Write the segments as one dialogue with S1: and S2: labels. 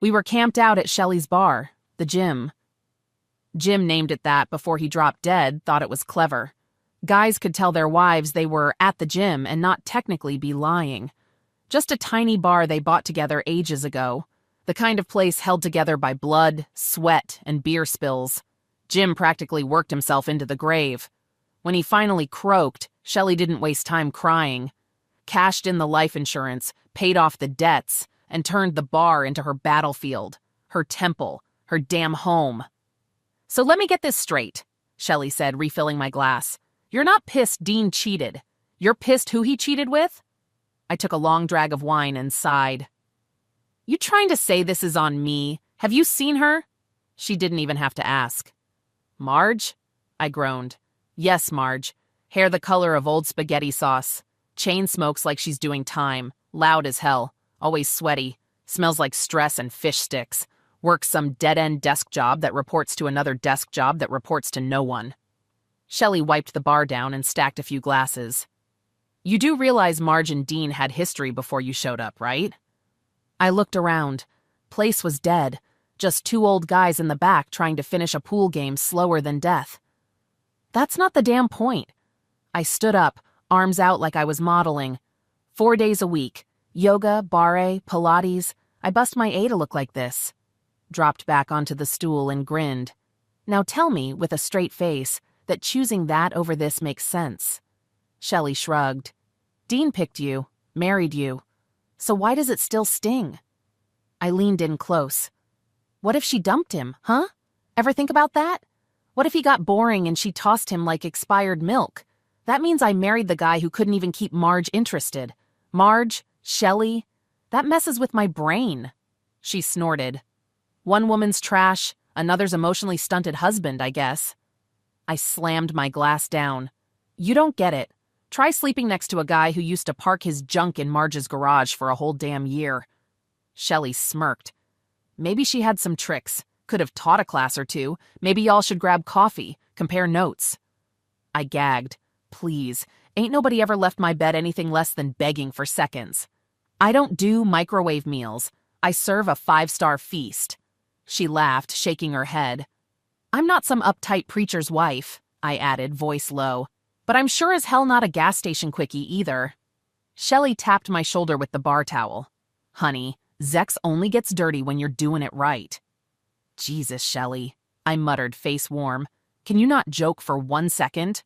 S1: We were camped out at Shelley's bar, the gym. Jim named it that before he dropped dead, thought it was clever. Guys could tell their wives they were at the gym and not technically be lying. Just a tiny bar they bought together ages ago. The kind of place held together by blood, sweat, and beer spills. Jim practically worked himself into the grave. When he finally croaked, Shelley didn't waste time crying. Cashed in the life insurance, paid off the debts, and turned the bar into her battlefield, her temple, her damn home. "So let me get this straight," Shelley said, refilling my glass. "You're not pissed Dean cheated. You're pissed who he cheated with?" I took a long drag of wine and sighed. "You trying to say this is on me? Have you seen her?" She didn't even have to ask. "Marge?" I groaned. "Yes, Marge. Hair the color of old spaghetti sauce. Chain smokes like she's doing time. Loud as hell. Always sweaty. Smells like stress and fish sticks. Works some dead-end desk job that reports to another desk job that reports to no one." Shelley wiped the bar down and stacked a few glasses. "You do realize Marge and Dean had history before you showed up, right?" I looked around. Place was dead. Just two old guys in the back trying to finish a pool game slower than death. "That's not the damn point." I stood up, arms out like I was modeling. 4 days a week. Yoga, barre, Pilates. I bust my A to look like this. Dropped back onto the stool and grinned. "Now tell me, with a straight face, that choosing that over this makes sense." Shelley shrugged. "Dean picked you, married you. So why does it still sting?" I leaned in close. "What if she dumped him, huh? Ever think about that? What if he got boring and she tossed him like expired milk? That means I married the guy who couldn't even keep Marge interested. Marge, Shelley, that messes with my brain." She snorted. "One woman's trash, another's emotionally stunted husband, I guess." I slammed my glass down. "You don't get it. Try sleeping next to a guy who used to park his junk in Marge's garage for a whole damn year." Shelley smirked. "Maybe she had some tricks. Could have taught a class or two. Maybe y'all should grab coffee, compare notes." I gagged. "Please, ain't nobody ever left my bed anything less than begging for seconds. I don't do microwave meals. I serve a 5-star feast." She laughed, shaking her head. "I'm not some uptight preacher's wife," I added, voice low. "But I'm sure as hell not a gas station quickie either." Shelley tapped my shoulder with the bar towel. "Honey, Zex only gets dirty when you're doing it right." "Jesus, Shelley," I muttered, face warm. "Can you not joke for 1 second?"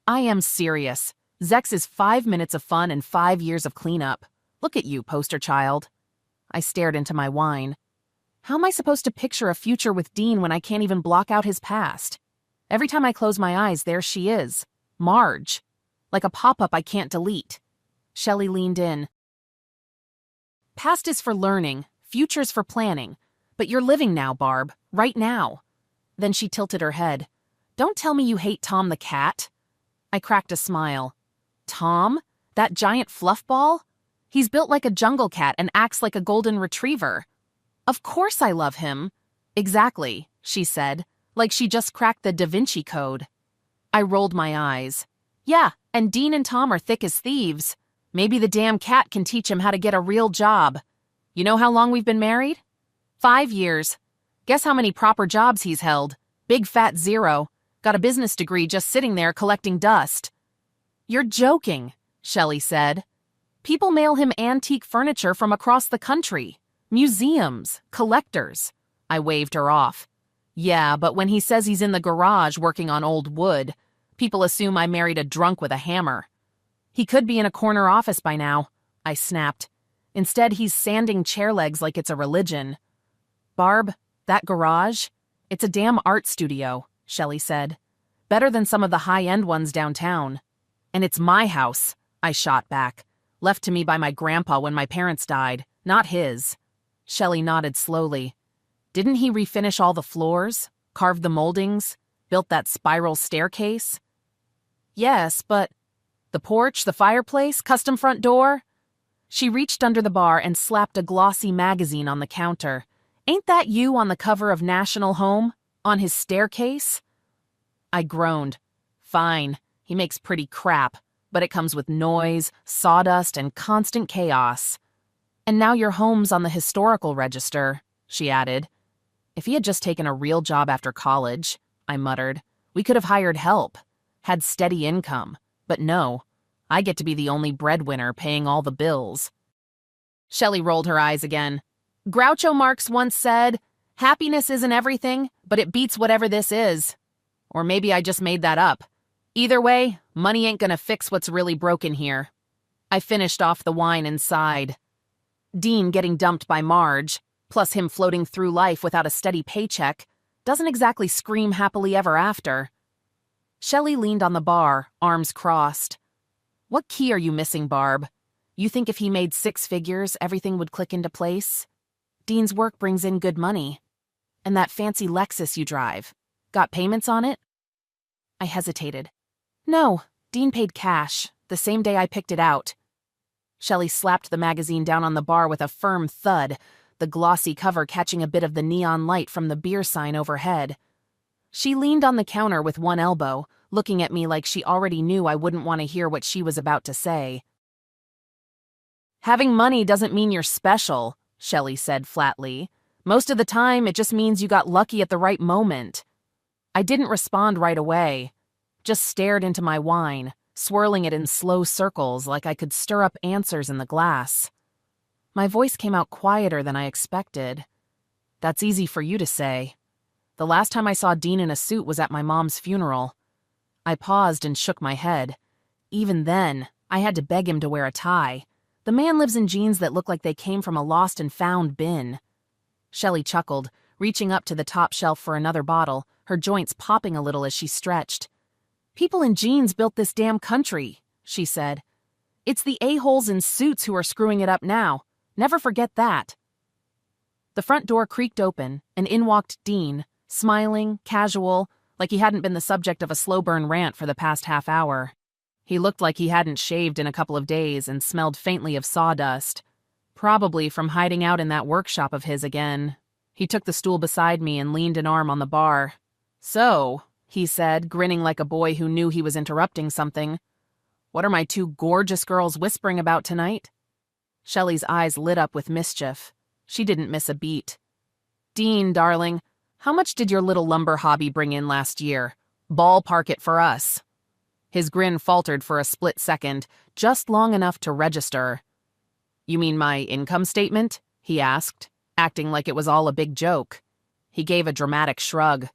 S1: "I am serious. Zex is 5 minutes of fun and 5 years of cleanup. Look at you, poster child." I stared into my wine. How am I supposed to picture a future with Dean when I can't even block out his past? Every time I close my eyes, there she is. Marge. Like a pop-up I can't delete. Shelley leaned in. "Past is for learning, future's for planning. But you're living now, Barb. Right now." Then she tilted her head. "Don't tell me you hate Tom the cat." I cracked a smile. "Tom? That giant fluff ball? He's built like a jungle cat and acts like a golden retriever." "Of course I love him." "Exactly," she said, like she just cracked the Da Vinci Code. I rolled my eyes. "Yeah, and Dean and Tom are thick as thieves. Maybe the damn cat can teach him how to get a real job. You know how long we've been married? 5 years. Guess how many proper jobs he's held? Big fat 0. Got a business degree just sitting there collecting dust." "You're joking," Shelley said. "People mail him antique furniture from across the country. Museums, collectors." I waved her off. "Yeah, but when he says he's in the garage working on old wood, people assume I married a drunk with a hammer." "He could be in a corner office by now," I snapped. "Instead, he's sanding chair legs like it's a religion." "Barb, that garage? It's a damn art studio," Shelley said. "Better than some of the high-end ones downtown." "And it's my house," I shot back. "Left to me by my grandpa when my parents died, not his." Shelley nodded slowly. "Didn't he refinish all the floors, carve the moldings, built that spiral staircase?" "Yes, but—" "The porch, the fireplace, custom front door?" She reached under the bar and slapped a glossy magazine on the counter. "Ain't that you on the cover of National Home? On his staircase?" I groaned. "Fine, he makes pretty crap, but it comes with noise, sawdust, and constant chaos. And now your home's on the historical register. she added. If he had just taken a real job after college, I muttered, we could have hired help, had steady income. But no, I get to be the only breadwinner paying all the bills. Shelley rolled her eyes again. Groucho Marx once said, happiness isn't everything, but it beats whatever this is. Or maybe I just made that up. Either way, money ain't gonna fix what's really broken here. I finished off the wine and sighed. Dean getting dumped by Marge, plus him floating through life without a steady paycheck, doesn't exactly scream happily ever after. Shelley leaned on the bar, arms crossed. What key are you missing, Barb? You think if he made 6 figures, everything would click into place? Dean's work brings in good money. And that fancy Lexus you drive, got payments on it? I hesitated. No, Dean paid cash, the same day I picked it out. Shelley slapped the magazine down on the bar with a firm thud, the glossy cover catching a bit of the neon light from the beer sign overhead. She leaned on the counter with one elbow, looking at me like she already knew I wouldn't want to hear what she was about to say. Having money doesn't mean you're special, Shelley said flatly. Most of the time, it just means you got lucky at the right moment. I didn't respond right away, just stared into my wine, swirling it in slow circles like I could stir up answers in the glass. My voice came out quieter than I expected. That's easy for you to say. The last time I saw Dean in a suit was at my mom's funeral. I paused and shook my head. Even then, I had to beg him to wear a tie. The man lives in jeans that look like they came from a lost and found bin. Shelley chuckled, reaching up to the top shelf for another bottle, her joints popping a little as she stretched. People in jeans built this damn country, she said. It's the a-holes in suits who are screwing it up now. Never forget that. The front door creaked open, and in walked Dean, smiling, casual, like he hadn't been the subject of a slow-burn rant for the past half hour. He looked like he hadn't shaved in a couple of days and smelled faintly of sawdust. Probably from hiding out in that workshop of his again. He took the stool beside me and leaned an arm on the bar. So, he said, grinning like a boy who knew he was interrupting something, what are my 2 gorgeous girls whispering about tonight? Shelley's eyes lit up with mischief. She didn't miss a beat. Dean, darling, how much did your little lumber hobby bring in last year? Ballpark it for us. His grin faltered for a split second, just long enough to register. You mean my income statement? He asked, acting like it was all a big joke. He gave a dramatic shrug.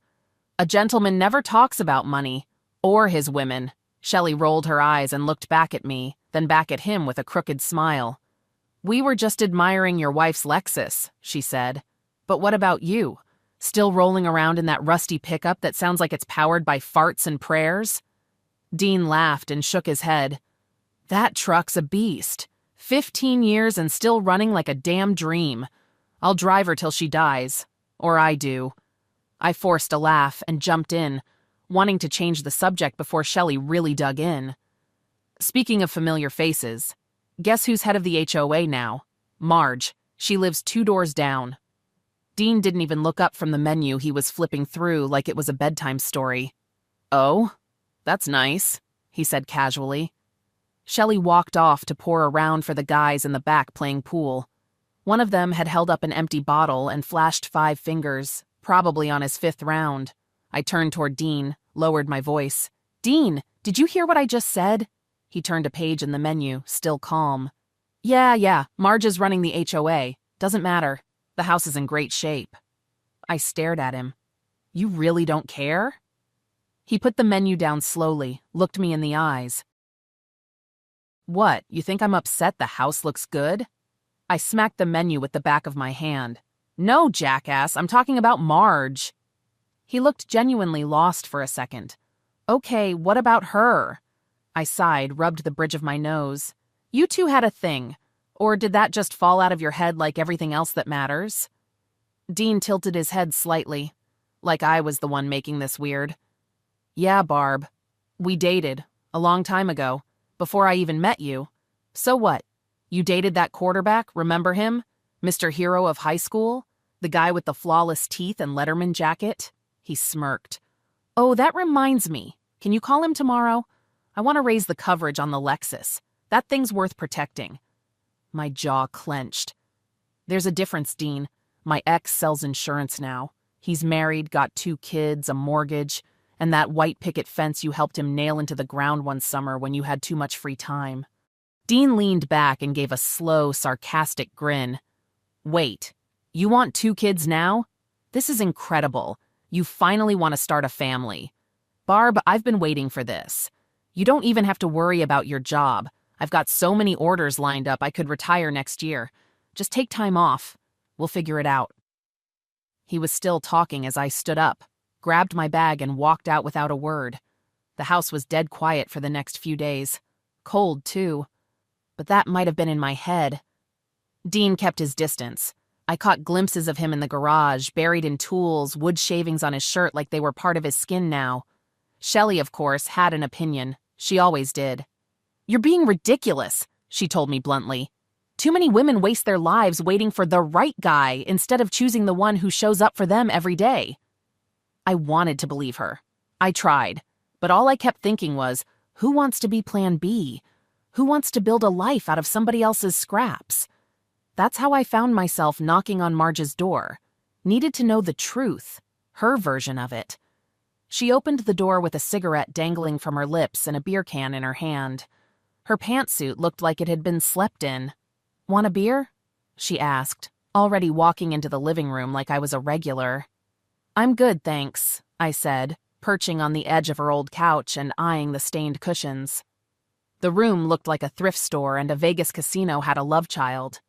S1: A gentleman never talks about money, or his women. Shelley rolled her eyes and looked back at me, then back at him with a crooked smile. We were just admiring your wife's Lexus, she said. But what about you? Still rolling around in that rusty pickup that sounds like it's powered by farts and prayers? Dean laughed and shook his head. That truck's a beast. 15 years and still running like a damn dream. I'll drive her till she dies. Or I do. I forced a laugh and jumped in, wanting to change the subject before Shelley really dug in. Speaking of familiar faces, guess who's head of the HOA now? Marge. She lives 2 doors down. Dean didn't even look up from the menu he was flipping through like it was a bedtime story. Oh, that's nice, he said casually. Shelley walked off to pour around for the guys in the back playing pool. One of them had held up an empty bottle and flashed 5 fingers, probably on his 5th round. I turned toward Dean, lowered my voice. Dean, did you hear what I just said? He turned a page in the menu, still calm. Yeah, Marge is running the HOA. Doesn't matter. The house is in great shape. I stared at him. You really don't care? He put the menu down slowly, looked me in the eyes. What, you think I'm upset the house looks good? I smacked the menu with the back of my hand. No, jackass, I'm talking about Marge. He looked genuinely lost for a second. Okay, what about her? I sighed, rubbed the bridge of my nose. You 2 had a thing. Or did that just fall out of your head like everything else that matters? Dean tilted his head slightly, like I was the one making this weird. Yeah, Barb. We dated, a long time ago, before I even met you. So what? You dated that quarterback, remember him? Mr. Hero of high school? The guy with the flawless teeth and Letterman jacket? He smirked. Oh, that reminds me. Can you call him tomorrow? I want to raise the coverage on the Lexus. That thing's worth protecting. My jaw clenched. There's a difference, Dean. My ex sells insurance now. He's married, got 2 kids, a mortgage, and that white picket fence you helped him nail into the ground one summer when you had too much free time. Dean leaned back and gave a slow, sarcastic grin. Wait, you want 2 kids now? This is incredible. You finally want to start a family. Barb, I've been waiting for this. You don't even have to worry about your job. I've got so many orders lined up I could retire next year. Just take time off. We'll figure it out. He was still talking as I stood up, grabbed my bag, and walked out without a word. The house was dead quiet for the next few days. Cold, too. But that might have been in my head. Dean kept his distance. I caught glimpses of him in the garage, buried in tools, wood shavings on his shirt like they were part of his skin now. Shelley, of course, had an opinion. She always did. "You're being ridiculous," she told me bluntly. "Too many women waste their lives waiting for the right guy instead of choosing the one who shows up for them every day." I wanted to believe her. I tried. But all I kept thinking was, who wants to be plan B? Who wants to build a life out of somebody else's scraps? That's how I found myself knocking on Marge's door. Needed to know the truth, her version of it. She opened the door with a cigarette dangling from her lips and a beer can in her hand. Her pantsuit looked like it had been slept in. "Want a beer?" she asked, already walking into the living room like I was a regular. "I'm good, thanks," I said, perching on the edge of her old couch and eyeing the stained cushions. The room looked like a thrift store, and a Vegas casino had a love child.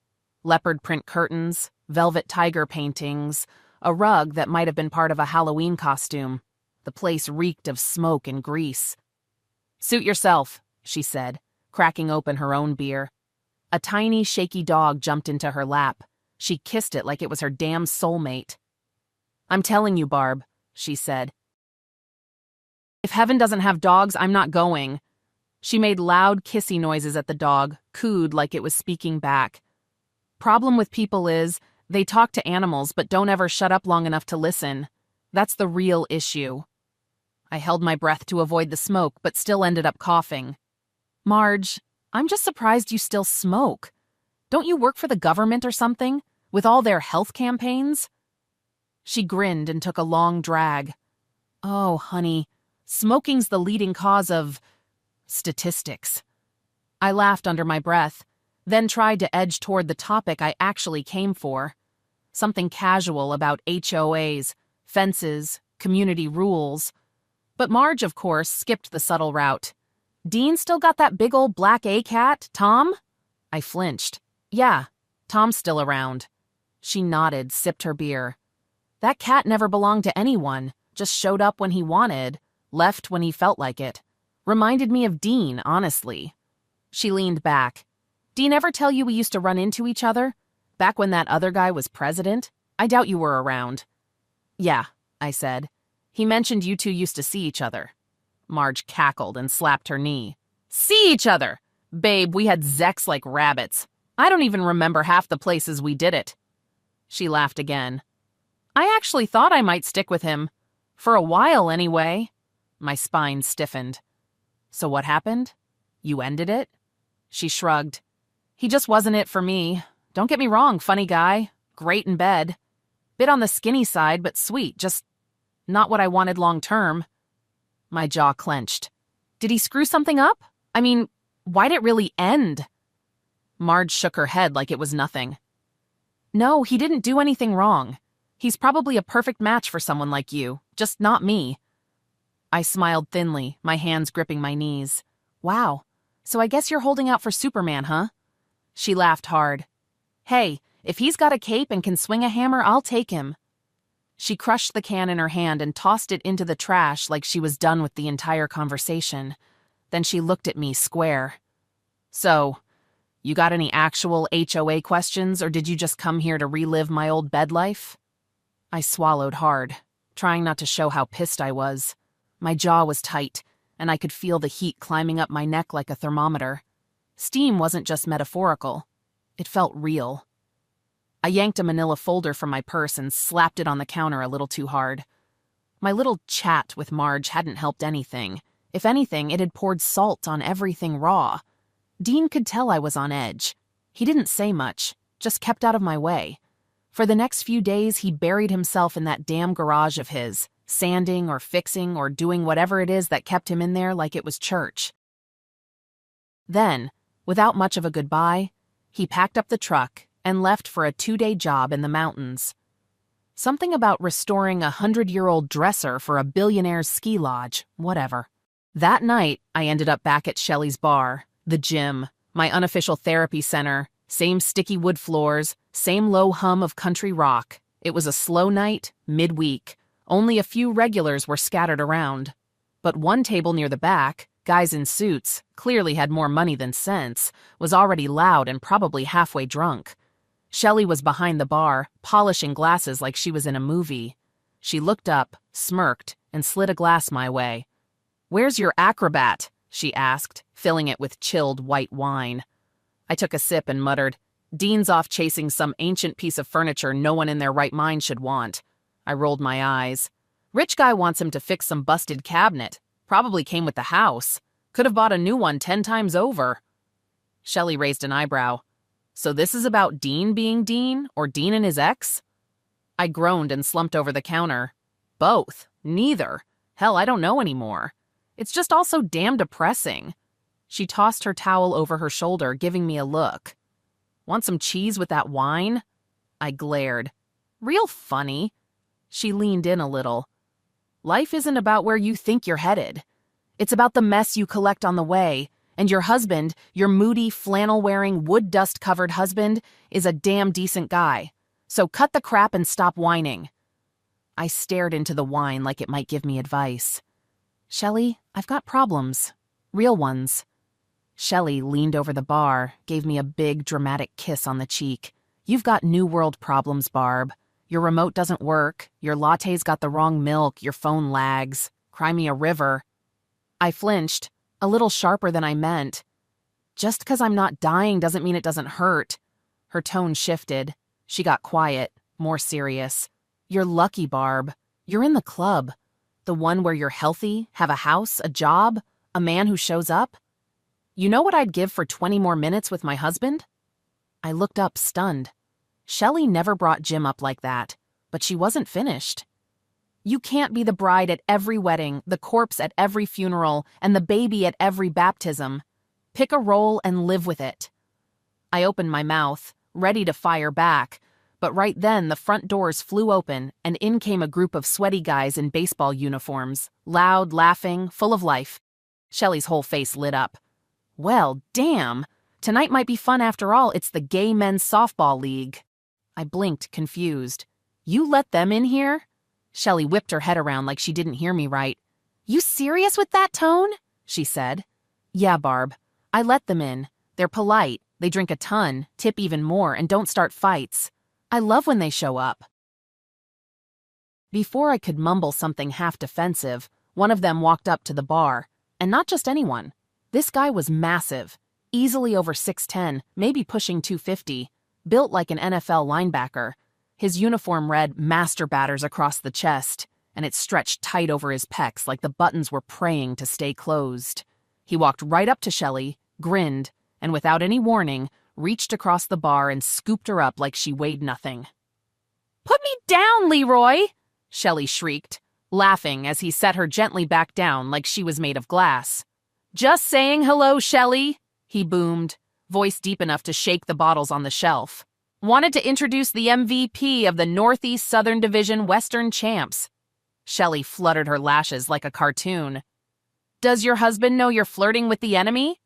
S1: Leopard print curtains, velvet tiger paintings, a rug that might have been part of a Halloween costume. The place reeked of smoke and grease. "Suit yourself," she said, cracking open her own beer. A tiny, shaky dog jumped into her lap. She kissed it like it was her damn soulmate. "I'm telling you, Barb," she said. "If heaven doesn't have dogs, I'm not going." She made loud, kissy noises at the dog, cooed like it was speaking back. "Problem with people is, they talk to animals but don't ever shut up long enough to listen. That's the real issue." I held my breath to avoid the smoke, but still ended up coughing. "Marge, I'm just surprised you still smoke. Don't you work for the government or something, with all their health campaigns?" She grinned and took a long drag. "Oh, honey, smoking's the leading cause of statistics." I laughed under my breath, then tried to edge toward the topic I actually came for. Something casual about HOAs, fences, community rules. But Marge, of course, skipped the subtle route. "Dean still got that big old black A-cat, Tom?" I flinched. "Yeah, Tom's still around." She nodded, sipped her beer. "That cat never belonged to anyone, just showed up when he wanted, left when he felt like it. Reminded me of Dean, honestly." She leaned back. "Dean ever tell you we used to run into each other? Back when that other guy was president? I doubt you were around." "Yeah," I said. "He mentioned you two used to see each other." Marge cackled and slapped her knee. "See each other? Babe, we had Zex like rabbits. I don't even remember half the places we did it." She laughed again. "I actually thought I might stick with him. For a while, anyway." My spine stiffened. "So what happened? You ended it?" She shrugged. "He just wasn't it for me. Don't get me wrong, funny guy. Great in bed. Bit on the skinny side, but sweet. Just not what I wanted long term." My jaw clenched. "Did he screw something up? I mean, why'd it really end?" Marge shook her head like it was nothing. "No, he didn't do anything wrong. He's probably a perfect match for someone like you, just not me." I smiled thinly, my hands gripping my knees. "Wow, so I guess you're holding out for Superman, huh?" She laughed hard. "Hey, if he's got a cape and can swing a hammer, I'll take him." She crushed the can in her hand and tossed it into the trash like she was done with the entire conversation. Then she looked at me square. "So, you got any actual HOA questions, or did you just come here to relive my old bed life?" I swallowed hard, trying not to show how pissed I was. My jaw was tight, and I could feel the heat climbing up my neck like a thermometer. Steam wasn't just metaphorical. It felt real. I yanked a manila folder from my purse and slapped it on the counter a little too hard. My little chat with Marge hadn't helped anything. If anything, it had poured salt on everything raw. Dean could tell I was on edge. He didn't say much, just kept out of my way. For the next few days, he buried himself in that damn garage of his, sanding or fixing or doing whatever it is that kept him in there like it was church. Then, without much of a goodbye, he packed up the truck and left for a 2-day job in the mountains. Something about restoring a 100-year-old dresser for a billionaire's ski lodge, whatever. That night, I ended up back at Shelley's bar, the gym, my unofficial therapy center, same sticky wood floors, same low hum of country rock. It was a slow night, midweek. Only a few regulars were scattered around. But one table near the back, guys in suits, clearly had more money than sense, was already loud and probably halfway drunk. Shelley was behind the bar, polishing glasses like she was in a movie. She looked up, smirked, and slid a glass my way. "Where's your acrobat?" she asked, filling it with chilled white wine. I took a sip and muttered, "Dean's off chasing some ancient piece of furniture no one in their right mind should want." I rolled my eyes. "Rich guy wants him to fix some busted cabinet. Probably came with the house. Could have bought a new one 10 times over." Shelley raised an eyebrow. "So this is about Dean being Dean, or Dean and his ex?" I groaned and slumped over the counter. "Both. Neither. Hell, I don't know anymore. It's just all so damn depressing." She tossed her towel over her shoulder, giving me a look. "Want some cheese with that wine?" I glared. "Real funny." She leaned in a little. "Life isn't about where you think you're headed. It's about the mess you collect on the way, and your husband, your moody, flannel-wearing, wood-dust-covered husband, is a damn decent guy. So cut the crap and stop whining." I stared into the wine like it might give me advice. "Shelley, I've got problems. Real ones." Shelley leaned over the bar, gave me a big, dramatic kiss on the cheek. "You've got new world problems, Barb. Your remote doesn't work, your latte's got the wrong milk, your phone lags. Cry me a river." I flinched, a little sharper than I meant. "Just 'cause I'm not dying doesn't mean it doesn't hurt." Her tone shifted. She got quiet, more serious. "You're lucky, Barb. You're in the club. The one where you're healthy, have a house, a job, a man who shows up. You know what I'd give for 20 more minutes with my husband?" I looked up, stunned. Shelley never brought Jim up like that, but she wasn't finished. "You can't be the bride at every wedding, the corpse at every funeral, and the baby at every baptism. Pick a role and live with it." I opened my mouth, ready to fire back, but right then the front doors flew open and in came a group of sweaty guys in baseball uniforms, loud, laughing, full of life. Shelley's whole face lit up. "Well, damn! Tonight might be fun after all. It's the Gay Men's Softball League." I blinked, confused. "You let them in here?" Shelley whipped her head around like she didn't hear me right. "You serious with that tone?" she said. "Yeah, Barb. I let them in. They're polite. They drink a ton, tip even more, and don't start fights. I love when they show up." Before I could mumble something half defensive, one of them walked up to the bar. And not just anyone. This guy was massive, easily over 6'10", maybe pushing 250, built like an NFL linebacker. His uniform read "Master Batters" across the chest, and it stretched tight over his pecs like the buttons were praying to stay closed. He walked right up to Shelley, grinned, and without any warning, reached across the bar and scooped her up like she weighed nothing. "Put me down, Leroy!" Shelley shrieked, laughing as he set her gently back down like she was made of glass. "Just saying hello, Shelley," he boomed, voice deep enough to shake the bottles on the shelf. "Wanted to introduce the MVP of the Northeast Southern Division Western Champs." Shelley fluttered her lashes like a cartoon. "Does your husband know you're flirting with the enemy?"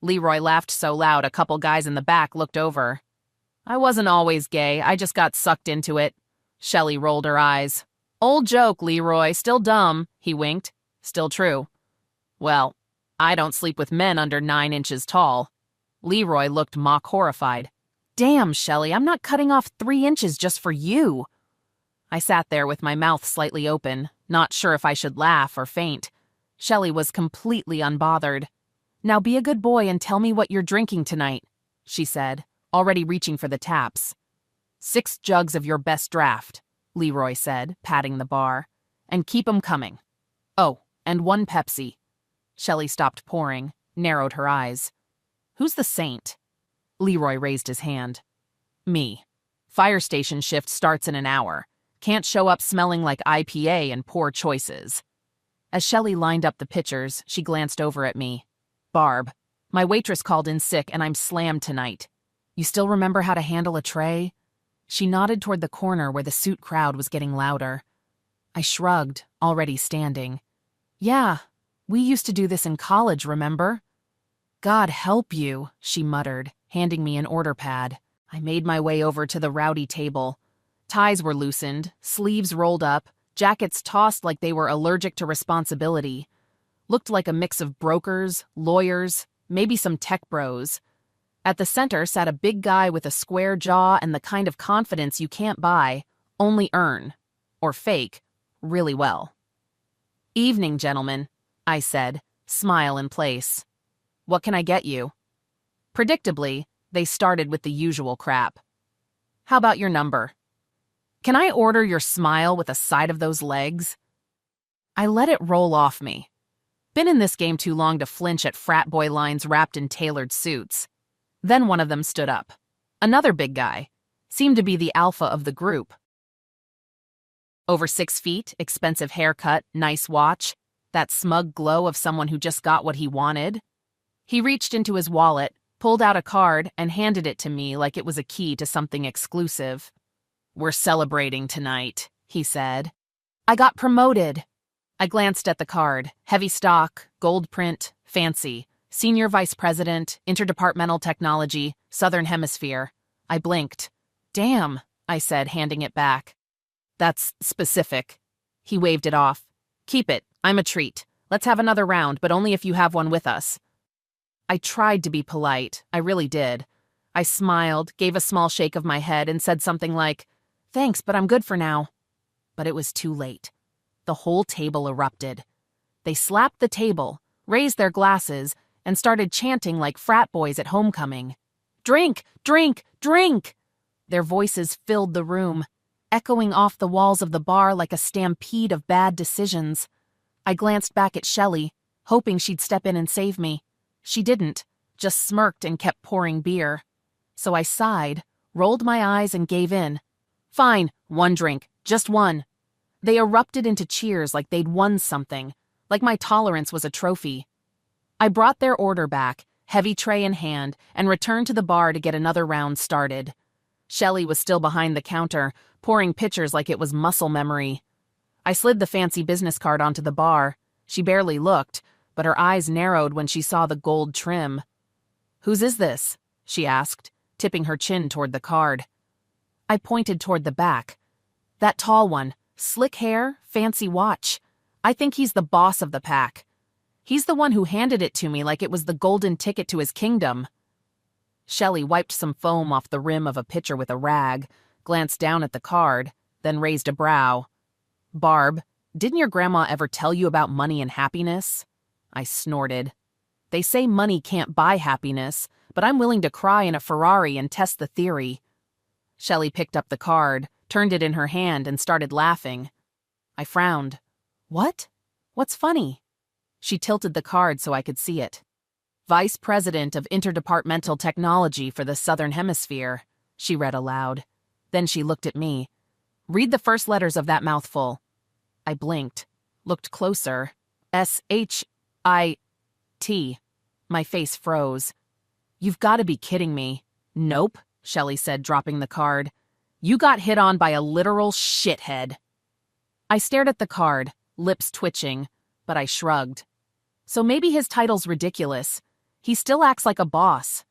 S1: Leroy laughed so loud a couple guys in the back looked over. "I wasn't always gay, I just got sucked into it." Shelley rolled her eyes. "Old joke, Leroy, still dumb," he winked. "Still true." "Well, I don't sleep with men under 9 inches tall." Leroy looked mock horrified. "Damn, Shelley, I'm not cutting off 3 inches just for you." I sat there with my mouth slightly open, not sure if I should laugh or faint. Shelley was completely unbothered. "Now be a good boy and tell me what you're drinking tonight," she said, already reaching for the taps. 6 jugs of your best draft," Leroy said, patting the bar. "And keep 'em coming. Oh, and 1 Pepsi." Shelley stopped pouring, narrowed her eyes. "Who's the saint?" Leroy raised his hand. "Me." Fire station shift starts in an hour. Can't show up smelling like IPA and poor choices. As Shelley lined up the pitchers, she glanced over at me. Barb, my waitress called in sick and I'm slammed tonight. You still remember how to handle a tray? She nodded toward the corner where the suit crowd was getting louder. I shrugged, already standing. Yeah, we used to do this in college, remember? God help you, she muttered, handing me an order pad. I made my way over to the rowdy table. Ties were loosened, sleeves rolled up, jackets tossed like they were allergic to responsibility. Looked like a mix of brokers, lawyers, maybe some tech bros. At the center sat a big guy with a square jaw and the kind of confidence you can't buy, only earn, or fake, really well. Evening, gentlemen, I said, smile in place. What can I get you? Predictably, they started with the usual crap. How about your number? Can I order your smile with a side of those legs? I let it roll off me. Been in this game too long to flinch at frat boy lines wrapped in tailored suits. Then one of them stood up. Another big guy. Seemed to be the alpha of the group. Over 6 feet, expensive haircut, nice watch, that smug glow of someone who just got what he wanted. He reached into his wallet, pulled out a card, and handed it to me like it was a key to something exclusive. We're celebrating tonight, he said. I got promoted. I glanced at the card. Heavy stock, gold print, fancy. Senior Vice President, Interdepartmental Technology, Southern Hemisphere. I blinked. Damn, I said, handing it back. That's specific. He waved it off. Keep it. I'm a treat. Let's have another round, but only if you have one with us. I tried to be polite. I really did. I smiled, gave a small shake of my head, and said something like, Thanks, but I'm good for now. But it was too late. The whole table erupted. They slapped the table, raised their glasses, and started chanting like frat boys at homecoming. Drink! Drink! Drink! Their voices filled the room, echoing off the walls of the bar like a stampede of bad decisions. I glanced back at Shelley, hoping she'd step in and save me. She didn't, just smirked and kept pouring beer. So I sighed, rolled my eyes, and gave in. Fine, one drink, just one. They erupted into cheers like they'd won something, like my tolerance was a trophy. I brought their order back, heavy tray in hand, and returned to the bar to get another round started. Shelley was still behind the counter, pouring pitchers like it was muscle memory. I slid the fancy business card onto the bar. She barely looked, but her eyes narrowed when she saw the gold trim. Whose is this? She asked, tipping her chin toward the card. I pointed toward the back. That tall one, slick hair, fancy watch. I think he's the boss of the pack. He's the one who handed it to me like it was the golden ticket to his kingdom. Shelley wiped some foam off the rim of a pitcher with a rag, glanced down at the card, then raised a brow. Barb, didn't your grandma ever tell you about money and happiness? I snorted. They say money can't buy happiness, but I'm willing to cry in a Ferrari and test the theory. Shelley picked up the card, turned it in her hand, and started laughing. I frowned. What? What's funny? She tilted the card so I could see it. Vice President of Interdepartmental Technology for the Southern Hemisphere, she read aloud. Then she looked at me. Read the first letters of that mouthful. I blinked, looked closer. S-H-I-T. My face froze. You've got to be kidding me. Nope, Shelley said, dropping the card. You got hit on by a literal shithead. I stared at the card, lips twitching, but I shrugged. So maybe his title's ridiculous. He still acts like a boss.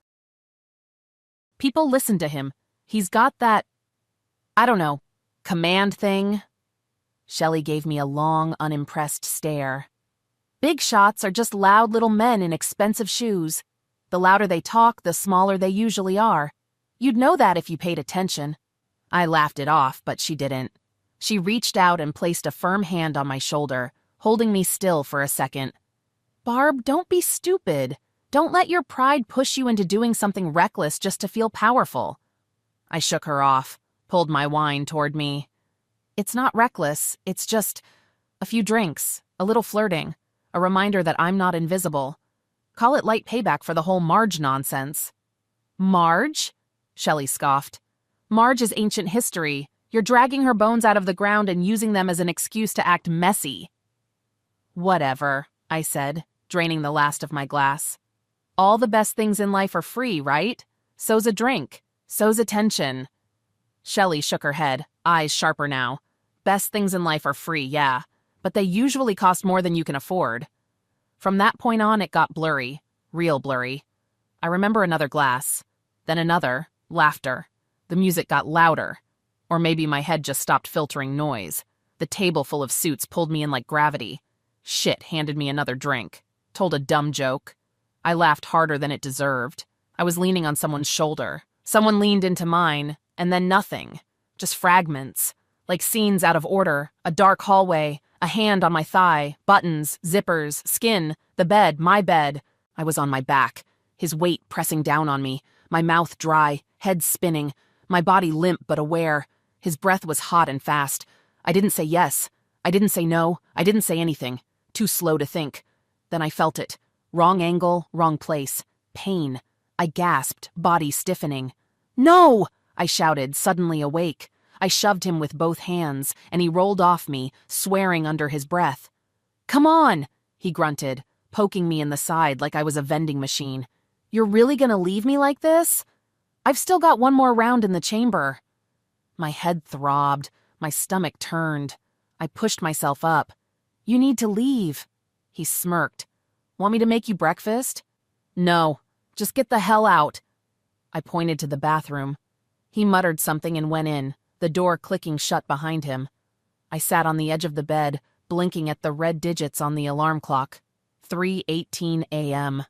S1: People listen to him. He's got that, I don't know, command thing. Shelley gave me a long, unimpressed stare. Big shots are just loud little men in expensive shoes. The louder they talk, the smaller they usually are. You'd know that if you paid attention. I laughed it off, but she didn't. She reached out and placed a firm hand on my shoulder, holding me still for a second. Barb, don't be stupid. Don't let your pride push you into doing something reckless just to feel powerful. I shook her off, pulled my wine toward me. It's not reckless, it's just a few drinks, a little flirting, a reminder that I'm not invisible. Call it light payback for the whole Marge nonsense. Marge? Shelley scoffed. Marge is ancient history. You're dragging her bones out of the ground and using them as an excuse to act messy. Whatever, I said, draining the last of my glass. All the best things in life are free, right? So's a drink. So's attention. Shelley shook her head, eyes sharper now. Best things in life are free, yeah, but they usually cost more than you can afford. From that point on, it got blurry, real blurry. I remember another glass, then another, laughter. The music got louder. Or maybe my head just stopped filtering noise. The table full of suits pulled me in like gravity. Shit handed me another drink. Told a dumb joke. I laughed harder than it deserved. I was leaning on someone's shoulder. Someone leaned into mine, and then nothing. Just fragments. Like scenes out of order. A dark hallway. A hand on my thigh. Buttons. Zippers. Skin. The bed. My bed. I was on my back. His weight pressing down on me. My mouth dry. Head spinning. My body limp but aware. His breath was hot and fast. I didn't say yes. I didn't say no. I didn't say anything. Too slow to think. Then I felt it. Wrong angle, wrong place. Pain. I gasped, body stiffening. No! I shouted, suddenly awake. I shoved him with both hands, and he rolled off me, swearing under his breath. Come on, he grunted, poking me in the side like I was a vending machine. You're really gonna leave me like this? I've still got one more round in the chamber. My head throbbed. My stomach turned. I pushed myself up. You need to leave. He smirked. Want me to make you breakfast? No. Just get the hell out. I pointed to the bathroom. He muttered something and went in, the door clicking shut behind him. I sat on the edge of the bed, blinking at the red digits on the alarm clock. 3:18 a.m.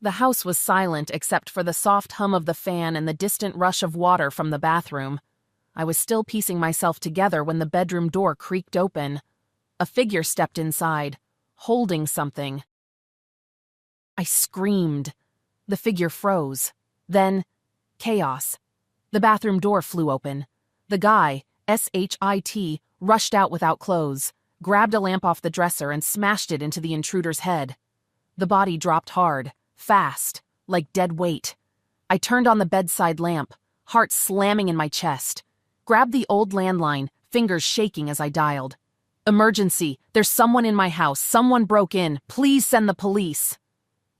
S1: The house was silent except for the soft hum of the fan and the distant rush of water from the bathroom. I was still piecing myself together when the bedroom door creaked open. A figure stepped inside, holding something. I screamed. The figure froze. Then, chaos. The bathroom door flew open. The guy, S-H-I-T, rushed out without clothes, grabbed a lamp off the dresser and smashed it into the intruder's head. The body dropped hard, fast, like dead weight. I turned on the bedside lamp, heart slamming in my chest. Grabbed the old landline, fingers shaking as I dialed. Emergency, there's someone in my house, someone broke in, please send the police.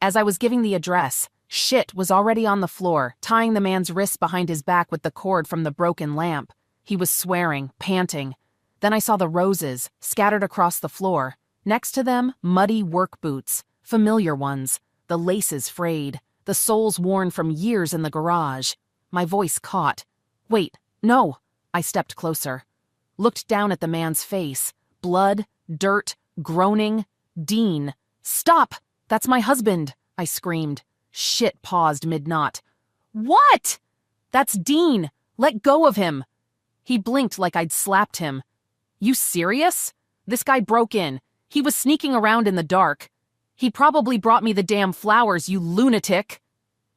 S1: As I was giving the address, shit was already on the floor, tying the man's wrists behind his back with the cord from the broken lamp. He was swearing, panting. Then I saw the roses, scattered across the floor. Next to them, muddy work boots, familiar ones, the laces frayed, the soles worn from years in the garage. My voice caught. Wait, no. I stepped closer. Looked down at the man's face. Blood, dirt, groaning. Dean. Stop! That's my husband, I screamed. Shit paused mid-knot. What? That's Dean. Let go of him. He blinked like I'd slapped him. You serious? This guy broke in. He was sneaking around in the dark. He probably brought me the damn flowers, you lunatic.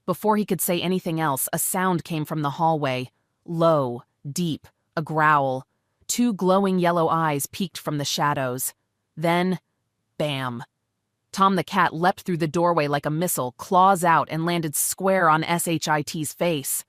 S1: Before he could say anything else, a sound came from the hallway. Low, deep, a growl. 2 glowing yellow eyes peeked from the shadows. Then, bam. Tom the cat leapt through the doorway like a missile, claws out, and landed square on SHIT's face.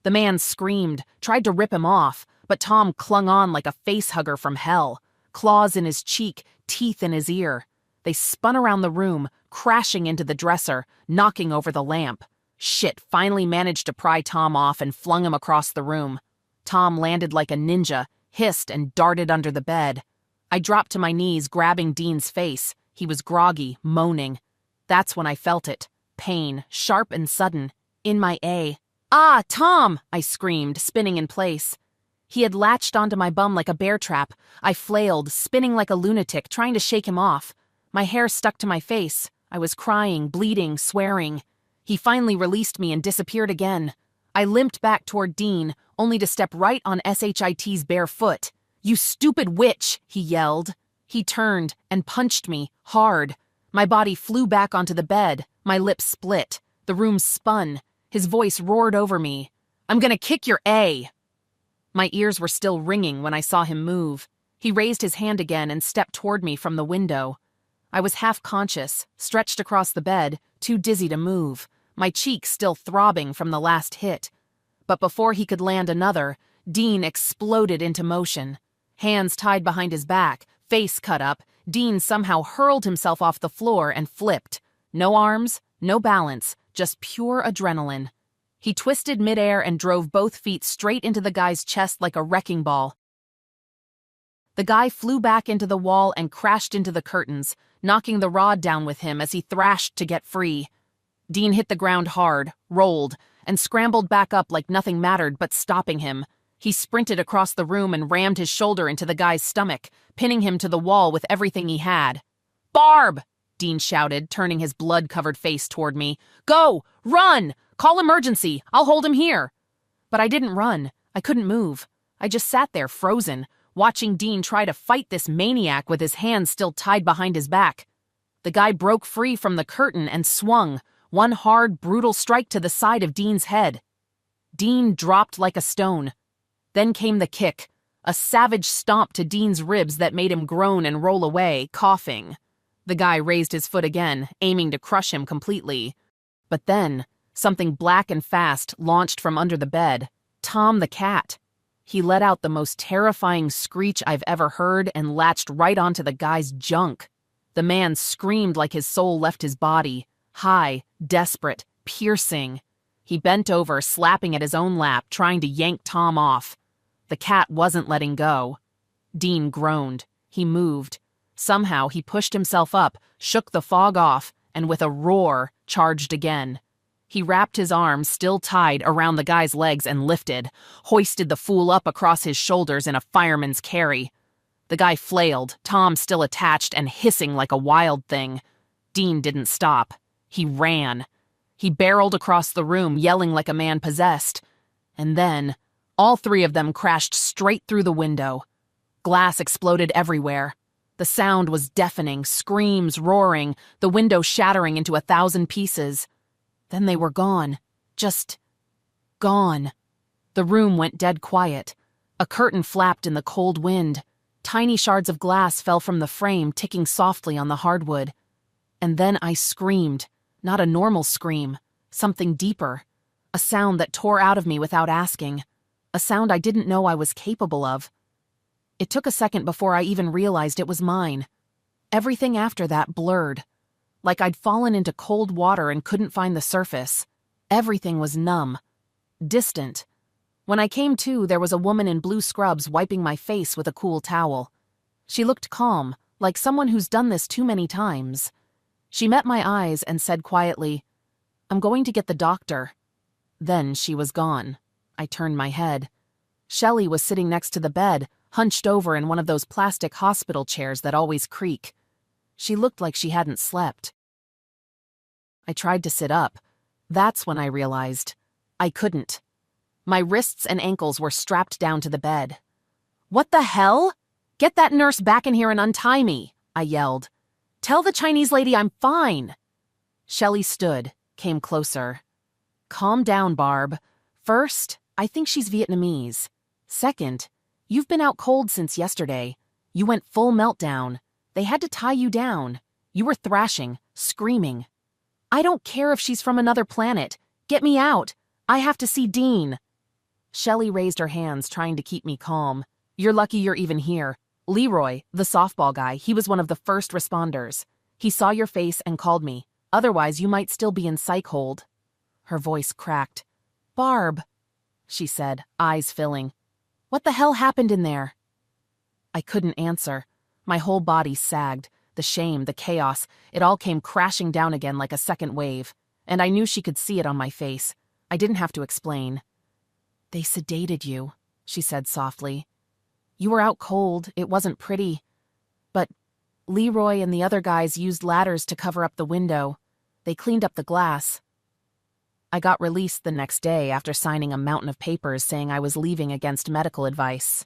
S1: The man screamed, tried to rip him off, but Tom clung on like a facehugger from hell. Claws in his cheek, teeth in his ear. They spun around the room, crashing into the dresser, knocking over the lamp. Shit finally managed to pry Tom off and flung him across the room. Tom landed like a ninja, hissed and darted under the bed. I dropped to my knees, grabbing Dean's face. He was groggy, moaning. That's when I felt it. Pain, sharp and sudden. In my A. Ah, Tom! I screamed, spinning in place. He had latched onto my bum like a bear trap. I flailed, spinning like a lunatic, trying to shake him off. My hair stuck to my face. I was crying, bleeding, swearing. He finally released me and disappeared again. I limped back toward Dean, only to step right on SHIT's bare foot. You stupid witch, he yelled. He turned and punched me, hard. My body flew back onto the bed. My lips split. The room spun. His voice roared over me. I'm gonna kick your A. My ears were still ringing when I saw him move. He raised his hand again and stepped toward me from the window. I was half conscious, stretched across the bed, too dizzy to move, my cheeks still throbbing from the last hit. But before he could land another, Dean exploded into motion. Hands tied behind his back, face cut up, Dean somehow hurled himself off the floor and flipped. No arms, no balance, just pure adrenaline. He twisted midair and drove both feet straight into the guy's chest like a wrecking ball. The guy flew back into the wall and crashed into the curtains, knocking the rod down with him as he thrashed to get free. Dean hit the ground hard, rolled, and scrambled back up like nothing mattered but stopping him. He sprinted across the room and rammed his shoulder into the guy's stomach, pinning him to the wall with everything he had. "Barb!" Dean shouted, turning his blood-covered face toward me. "Go! Run! Call emergency! I'll hold him here!" But I didn't run. I couldn't move. I just sat there frozen, watching Dean try to fight this maniac with his hands still tied behind his back. The guy broke free from the curtain and swung, one hard, brutal strike to the side of Dean's head. Dean dropped like a stone. Then came the kick, a savage stomp to Dean's ribs that made him groan and roll away, coughing. The guy raised his foot again, aiming to crush him completely. But then, something black and fast launched from under the bed. Tom the cat. He let out the most terrifying screech I've ever heard and latched right onto the guy's junk. The man screamed like his soul left his body, high, desperate, piercing. He bent over, slapping at his own lap, trying to yank Tom off. The cat wasn't letting go. Dean groaned. He moved. Somehow he pushed himself up, shook the fog off, and with a roar, charged again. He wrapped his arms, still tied, around the guy's legs and lifted, hoisted the fool up across his shoulders in a fireman's carry. The guy flailed, Tom still attached and hissing like a wild thing. Dean didn't stop. He ran. He barreled across the room, yelling like a man possessed. And then, all three of them crashed straight through the window. Glass exploded everywhere. The sound was deafening, screams roaring, the window shattering into 1,000 pieces. Then they were gone. Just gone. The room went dead quiet. A curtain flapped in the cold wind. Tiny shards of glass fell from the frame, ticking softly on the hardwood. And then I screamed. Not a normal scream. Something deeper. A sound that tore out of me without asking. A sound I didn't know I was capable of. It took a second before I even realized it was mine. Everything after that blurred. Like I'd fallen into cold water and couldn't find the surface. Everything was numb. Distant. When I came to, there was a woman in blue scrubs wiping my face with a cool towel. She looked calm, like someone who's done this too many times. She met my eyes and said quietly, "I'm going to get the doctor." Then she was gone. I turned my head. Shelley was sitting next to the bed, hunched over in one of those plastic hospital chairs that always creak. She looked like she hadn't slept. I tried to sit up. That's when I realized I couldn't. My wrists and ankles were strapped down to the bed. "What the hell? Get that nurse back in here and untie me," I yelled. "Tell the Chinese lady I'm fine." Shelley stood, came closer. "Calm down, Barb. First, I think she's Vietnamese. Second, you've been out cold since yesterday. You went full meltdown. They had to tie you down. You were thrashing, screaming. I don't care if she's from another planet. Get me out. I have to see Dean." Shelley raised her hands, trying to keep me calm. "You're lucky you're even here. Leroy, the softball guy, he was one of the first responders. He saw your face and called me. Otherwise, you might still be in psych hold." Her voice cracked. "Barb," she said, eyes filling. "What the hell happened in there?" I couldn't answer. My whole body sagged. The shame, the chaos, it all came crashing down again like a second wave. And I knew she could see it on my face. I didn't have to explain. "They sedated you," she said softly. "You were out cold. It wasn't pretty. But Leroy and the other guys used ladders to cover up the window. They cleaned up the glass." I got released the next day after signing a mountain of papers saying I was leaving against medical advice.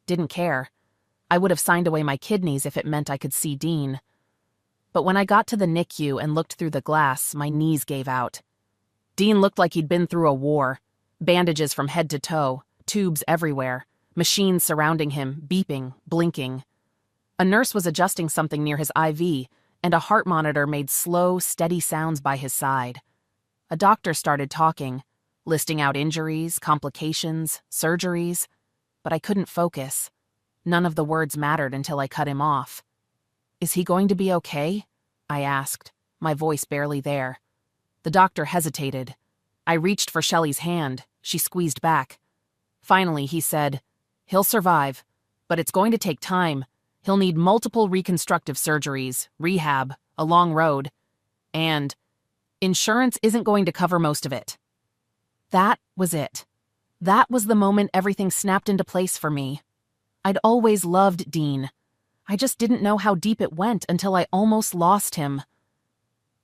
S1: Didn't care. I would have signed away my kidneys if it meant I could see Dean. But when I got to the NICU and looked through the glass, my knees gave out. Dean looked like he'd been through a war. Bandages from head to toe, tubes everywhere, machines surrounding him, beeping, blinking. A nurse was adjusting something near his IV, and a heart monitor made slow, steady sounds by his side. A doctor started talking. listing out injuries, complications, surgeries, but I couldn't focus. None of the words mattered until I cut him off. "Is he going to be okay?" I asked, my voice barely there. The doctor hesitated. I reached for Shelley's hand. She squeezed back. Finally, he said, "He'll survive, but it's going to take time. He'll need multiple reconstructive surgeries, rehab, a long road, and insurance isn't going to cover most of it." That was it. That was the moment everything snapped into place for me. I'd always loved Dean. I just didn't know how deep it went until I almost lost him.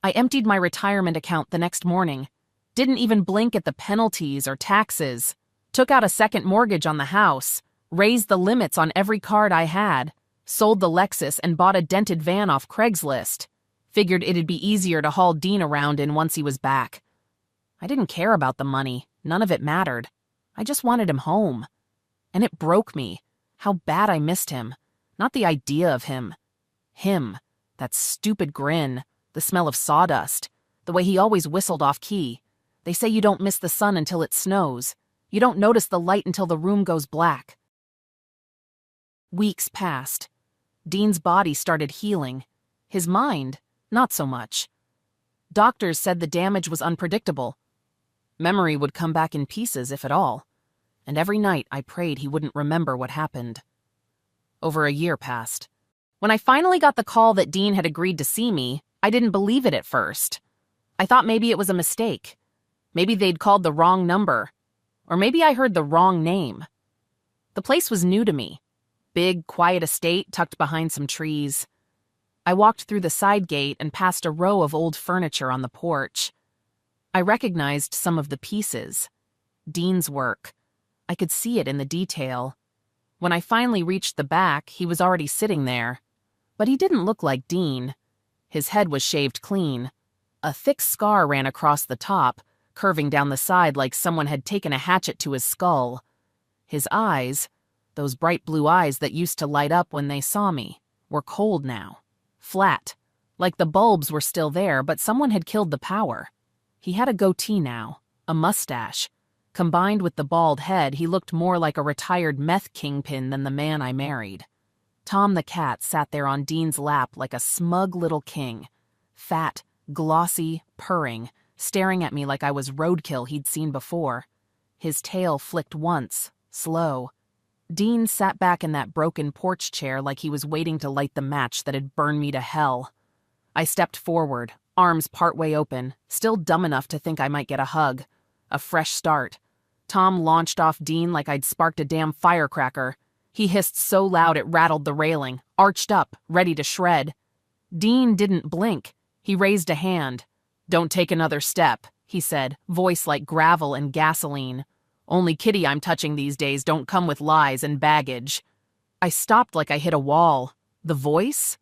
S1: I emptied my retirement account the next morning, didn't even blink at the penalties or taxes, took out a second mortgage on the house, raised the limits on every card I had, sold the Lexus and bought a dented van off Craigslist. Figured it'd be easier to haul Dean around in once he was back. I didn't care about the money. None of it mattered. I just wanted him home. And it broke me. How bad I missed him. Not the idea of him. Him. That stupid grin. The smell of sawdust. The way he always whistled off key. They say you don't miss the sun until it snows. You don't notice the light until the room goes black. Weeks passed. Dean's body started healing. His mind, not so much. Doctors said the damage was unpredictable. Memory would come back in pieces, if at all. And every night I prayed he wouldn't remember what happened. Over a year passed. When I finally got the call that Dean had agreed to see me, I didn't believe it at first. I thought maybe it was a mistake. Maybe they'd called the wrong number. Or maybe I heard the wrong name. The place was new to me. Big, quiet estate tucked behind some trees. I walked through the side gate and past a row of old furniture on the porch. I recognized some of the pieces. Dean's work. I could see it in the detail. When I finally reached the back, he was already sitting there. But he didn't look like Dean. His head was shaved clean. A thick scar ran across the top, curving down the side like someone had taken a hatchet to his skull. His eyes, those bright blue eyes that used to light up when they saw me, were cold now. Flat. Like the bulbs were still there, but someone had killed the power. He had a goatee now, a mustache. Combined with the bald head, he looked more like a retired meth kingpin than the man I married. Tom the cat sat there on Dean's lap like a smug little king. Fat, glossy, purring, staring at me like I was roadkill he'd seen before. His tail flicked once, slow. Dean sat back in that broken porch chair like he was waiting to light the match that had burned me to hell. I stepped forward, arms partway open, still dumb enough to think I might get a hug. A fresh start. Tom launched off Dean like I'd sparked a damn firecracker. He hissed so loud it rattled the railing, arched up, ready to shred. Dean didn't blink. He raised a hand. "Don't take another step," he said, voice like gravel and gasoline. "Only kitty I'm touching these days don't come with lies and baggage." I stopped like I hit a wall. The voice?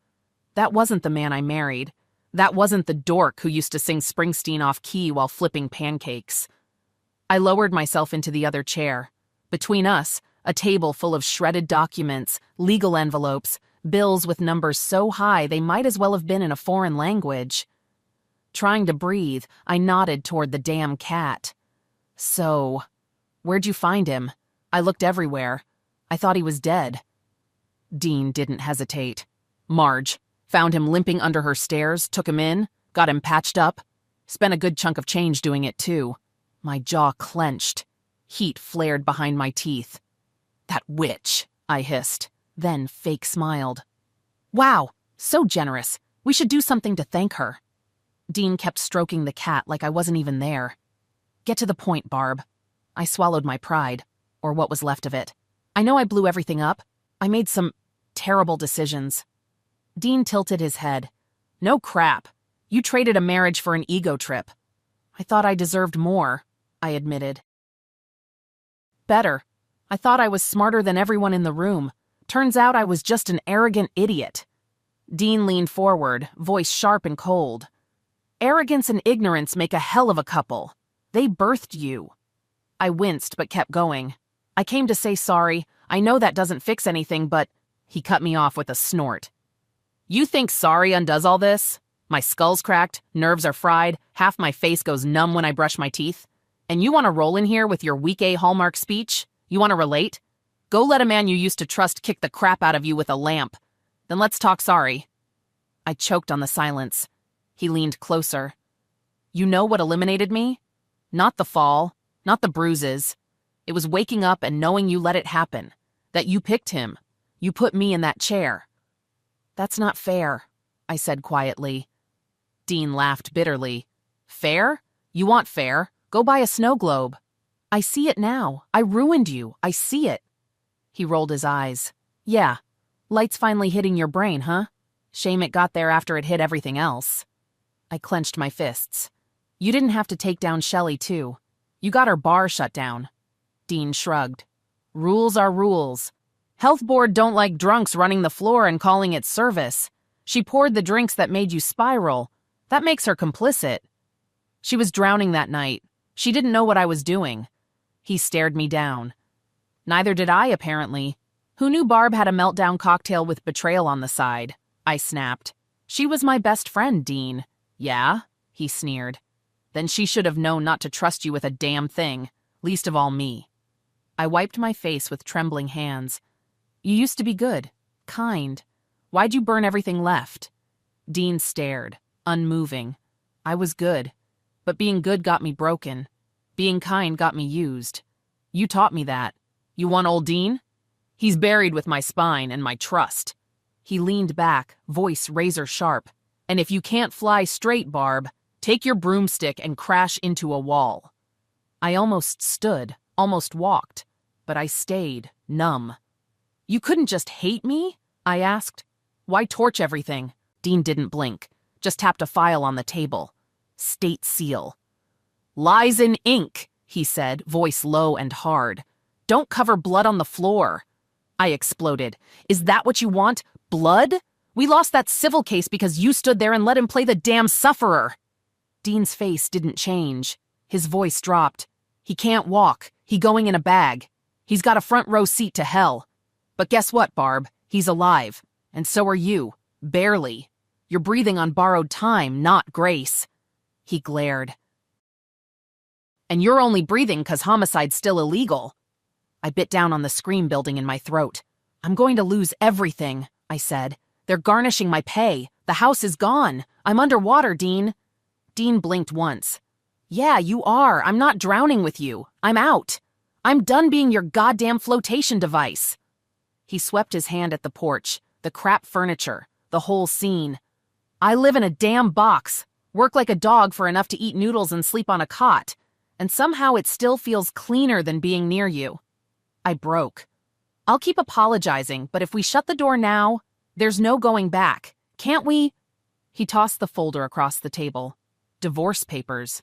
S1: That wasn't the man I married. That wasn't the dork who used to sing Springsteen off key while flipping pancakes. I lowered myself into the other chair. Between us, a table full of shredded documents, legal envelopes, bills with numbers so high they might as well have been in a foreign language. Trying to breathe, I nodded toward the damn cat. "So, where'd you find him?" I looked everywhere. I thought he was dead. Dean didn't hesitate. "Marge. Found him limping under her stairs, took him in, got him patched up. Spent a good chunk of change doing it, too." My jaw clenched. Heat flared behind my teeth. "That witch," I hissed, then fake smiled. "Wow, so generous. We should do something to thank her." Dean kept stroking the cat like I wasn't even there. "Get to the point, Barb." I swallowed my pride, or what was left of it. "I know I blew everything up. I made some terrible decisions." Dean tilted his head. "No crap. You traded a marriage for an ego trip." "I thought I deserved more," I admitted. "Better. I thought I was smarter than everyone in the room. Turns out I was just an arrogant idiot." Dean leaned forward, voice sharp and cold. "Arrogance and ignorance make a hell of a couple. They birthed you." I winced but kept going. "I came to say sorry. I know that doesn't fix anything, but—" He cut me off with a snort. "You think sorry undoes all this? My skull's cracked, nerves are fried, half my face goes numb when I brush my teeth. And you want to roll in here with your weak A Hallmark speech? You want to relate? Go let a man you used to trust kick the crap out of you with a lamp. Then let's talk sorry. I choked on the silence. He leaned closer. You know what eliminated me? Not the fall, not the bruises. It was waking up and knowing you let it happen. That you picked him. You put me in that chair. That's not fair, I said quietly. Dean laughed bitterly. Fair? You want fair? Go buy a snow globe. I see it now. I ruined you. I see it. He rolled his eyes. Yeah. Light's finally hitting your brain, huh? Shame it got there after it hit everything else. I clenched my fists. You didn't have to take down Shelley, too. You got her bar shut down. Dean shrugged. Rules are rules. Health board don't like drunks running the floor and calling it service. She poured the drinks that made you spiral. That makes her complicit. She was drowning that night. She didn't know what I was doing. He stared me down. Neither did I, apparently. Who knew Barb had a meltdown cocktail with betrayal on the side? I snapped. She was my best friend, Dean. Yeah? He sneered. Then she should have known not to trust you with a damn thing, least of all me. I wiped my face with trembling hands. You used to be good, kind. Why'd you burn everything left? Dean stared, unmoving. I was good, but being good got me broken. Being kind got me used. You taught me that. You want old Dean? He's buried with my spine and my trust. He leaned back, voice razor sharp. And if you can't fly straight, Barb, take your broomstick and crash into a wall. I almost stood, almost walked, but I stayed, numb. You couldn't just hate me? I asked. Why torch everything? Dean didn't blink, just tapped a file on the table. State seal. Lies in ink, he said, voice low and hard. Don't cover blood on the floor. I exploded. Is that what you want? Blood? We lost that civil case because you stood there and let him play the damn sufferer. Dean's face didn't change. His voice dropped. He can't walk. He going in a bag. He's got a front row seat to hell. But guess what, Barb? He's alive. And so are you. Barely. You're breathing on borrowed time, not grace. He glared. And you're only breathing 'cause homicide's still illegal. I bit down on the scream building in my throat. I'm going to lose everything, I said. They're garnishing my pay. The house is gone. I'm underwater, Dean. Dean blinked once. Yeah, you are. I'm not drowning with you. I'm out. I'm done being your goddamn flotation device. He swept his hand at the porch, the crap furniture, the whole scene. I live in a damn box, work like a dog for enough to eat noodles and sleep on a cot, and somehow it still feels cleaner than being near you. I broke. I'll keep apologizing, but if we shut the door now, there's no going back. Can't we? He tossed the folder across the table. Divorce papers.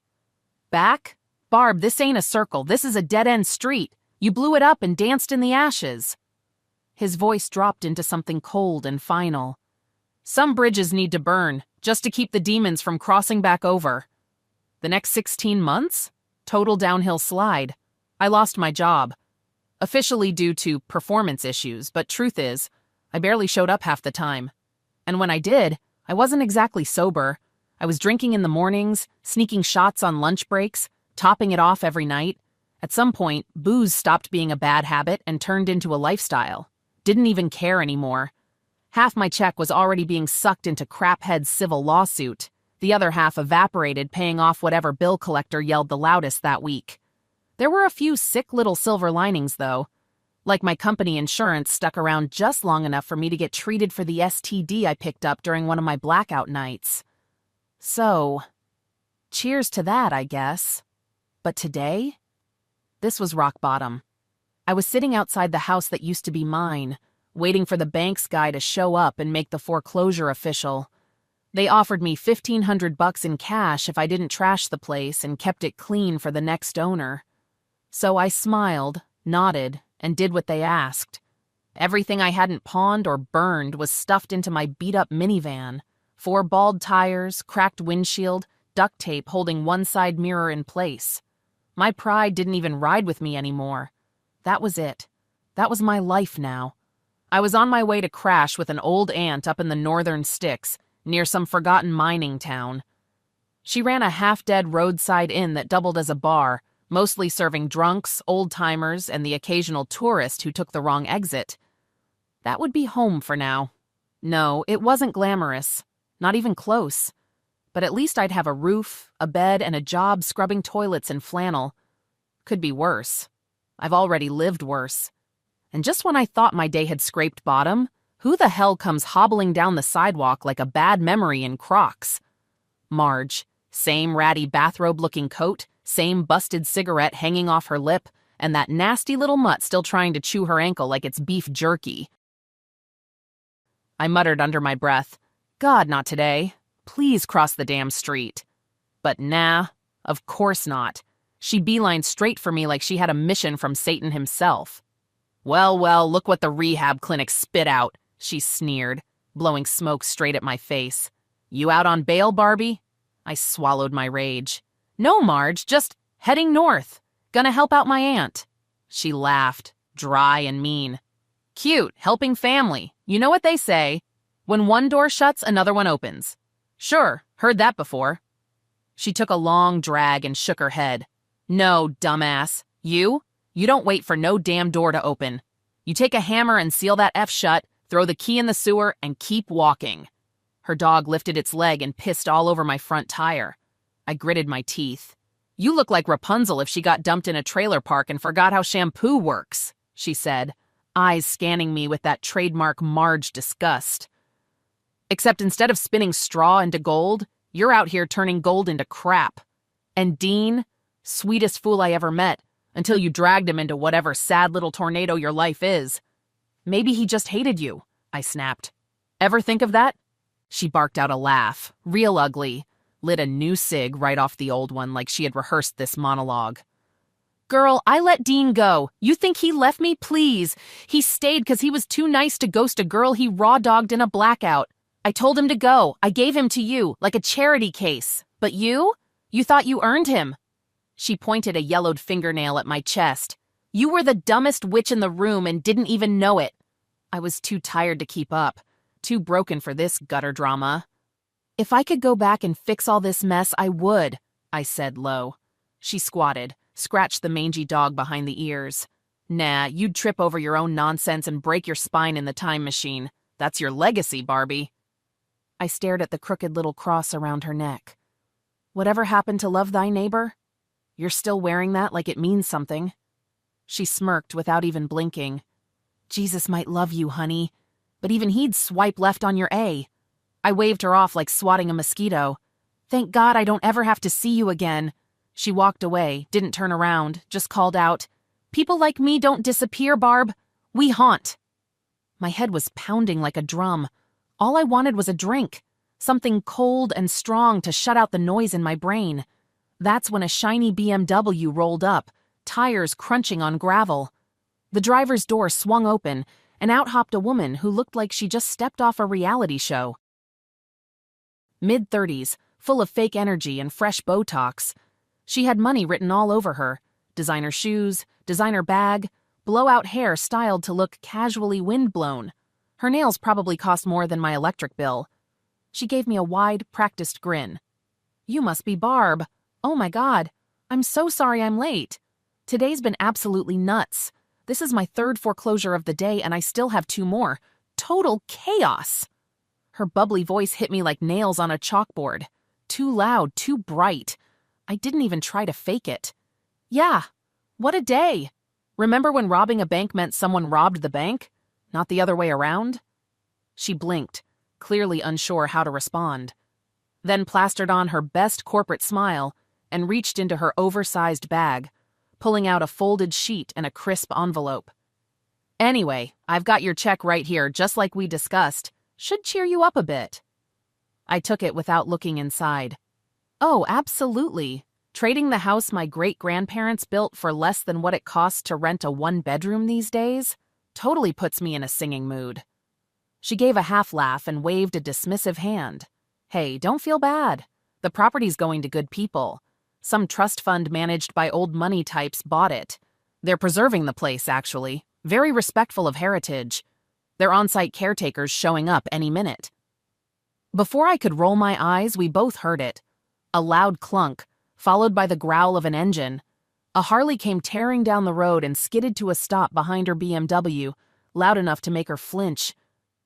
S1: Back? Barb, this ain't a circle. This is a dead-end street. You blew it up and danced in the ashes. His voice dropped into something cold and final. Some bridges need to burn, just to keep the demons from crossing back over. The next 16 months? Total downhill slide. I lost my job. Officially due to performance issues, but truth is, I barely showed up half the time. And when I did, I wasn't exactly sober. I was drinking in the mornings, sneaking shots on lunch breaks, topping it off every night. At some point, booze stopped being a bad habit and turned into a lifestyle. Didn't even care anymore. Half my check was already being sucked into Craphead's civil lawsuit. The other half evaporated paying off whatever bill collector yelled the loudest that week. There were a few sick little silver linings, though. Like my company insurance stuck around just long enough for me to get treated for the STD I picked up during one of my blackout nights. So, cheers to that, I guess. But today? This was rock bottom. I was sitting outside the house that used to be mine, waiting for the bank's guy to show up and make the foreclosure official. They offered me $1,500 in cash if I didn't trash the place and kept it clean for the next owner. So I smiled, nodded, and did what they asked. Everything I hadn't pawned or burned was stuffed into my beat-up minivan. 4 bald tires, cracked windshield, duct tape holding one side mirror in place. My pride didn't even ride with me anymore. That was it. That was my life now. I was on my way to crash with an old aunt up in the northern sticks, near some forgotten mining town. She ran a half-dead roadside inn that doubled as a bar, mostly serving drunks, old-timers, and the occasional tourist who took the wrong exit. That would be home for now. No, it wasn't glamorous. Not even close. But at least I'd have a roof, a bed, and a job scrubbing toilets in flannel. Could be worse. I've already lived worse. And just when I thought my day had scraped bottom, who the hell comes hobbling down the sidewalk like a bad memory in Crocs? Marge. Same ratty bathrobe-looking coat, same busted cigarette hanging off her lip, and that nasty little mutt still trying to chew her ankle like it's beef jerky. I muttered under my breath, God, not today. Please cross the damn street. But nah, of course not. She beelined straight for me like she had a mission from Satan himself. Well, look what the rehab clinic spit out, she sneered, blowing smoke straight at my face. You out on bail, Barbie? I swallowed my rage. No, Marge, just heading north. Gonna help out my aunt. She laughed, dry and mean. Cute, helping family. You know what they say. When one door shuts, another one opens. Sure, heard that before. She took a long drag and shook her head. No, dumbass. You don't wait for no damn door to open. You take a hammer and seal that F shut, throw the key in the sewer, and keep walking. Her dog lifted its leg and pissed all over my front tire. I gritted my teeth. You look like Rapunzel if she got dumped in a trailer park and forgot how shampoo works, she said, eyes scanning me with that trademark Marge disgust. Except instead of spinning straw into gold, you're out here turning gold into crap. And Dean, sweetest fool I ever met, until you dragged him into whatever sad little tornado your life is. Maybe he just hated you, I snapped. Ever think of that? She barked out a laugh, real ugly, lit a new cig right off the old one like she had rehearsed this monologue. Girl, I let Dean go. You think he left me? Please. He stayed because he was too nice to ghost a girl he raw-dogged in a blackout. I told him to go. I gave him to you, like a charity case. But you? You thought you earned him. She pointed a yellowed fingernail at my chest. You were the dumbest witch in the room and didn't even know it. I was too tired to keep up. Too broken for this gutter drama. If I could go back and fix all this mess, I would, I said low. She squatted, scratched the mangy dog behind the ears. Nah, you'd trip over your own nonsense and break your spine in the time machine. That's your legacy, Barbie. I stared at the crooked little cross around her neck. Whatever happened to love thy neighbor? You're still wearing that like it means something. She smirked without even blinking. Jesus might love you, honey. But even he'd swipe left on your A. I waved her off like swatting a mosquito. Thank God I don't ever have to see you again. She walked away, didn't turn around, just called out, People like me don't disappear, Barb. We haunt. My head was pounding like a drum. All I wanted was a drink. Something cold and strong to shut out the noise in my brain. That's when a shiny BMW rolled up, tires crunching on gravel. The driver's door swung open, and out hopped a woman who looked like she just stepped off a reality show. Mid-30s, full of fake energy and fresh Botox. She had money written all over her. Designer shoes, designer bag, blowout hair styled to look casually windblown. Her nails probably cost more than my electric bill. She gave me a wide, practiced grin. You must be Barb. Oh my God. I'm so sorry I'm late. Today's been absolutely nuts. This is my third foreclosure of the day, and I still have 2 more. Total chaos. Her bubbly voice hit me like nails on a chalkboard. Too loud, too bright. I didn't even try to fake it. Yeah, what a day. Remember when robbing a bank meant someone robbed the bank? Not the other way around? She blinked, clearly unsure how to respond. Then plastered on her best corporate smile and reached into her oversized bag, pulling out a folded sheet and a crisp envelope. Anyway, I've got your check right here, just like we discussed. Should cheer you up a bit. I took it without looking inside. Oh, absolutely. Trading the house my great-grandparents built for less than what it costs to rent a 1-bedroom these days totally puts me in a singing mood. She gave a half laugh and waved a dismissive hand. Hey, don't feel bad. The property's going to good people. Some trust fund managed by old money types bought it. They're preserving the place, actually. Very respectful of heritage. Their on-site caretakers showing up any minute. Before I could roll my eyes, we both heard it. A loud clunk, followed by the growl of an engine. A Harley came tearing down the road and skidded to a stop behind her BMW, loud enough to make her flinch.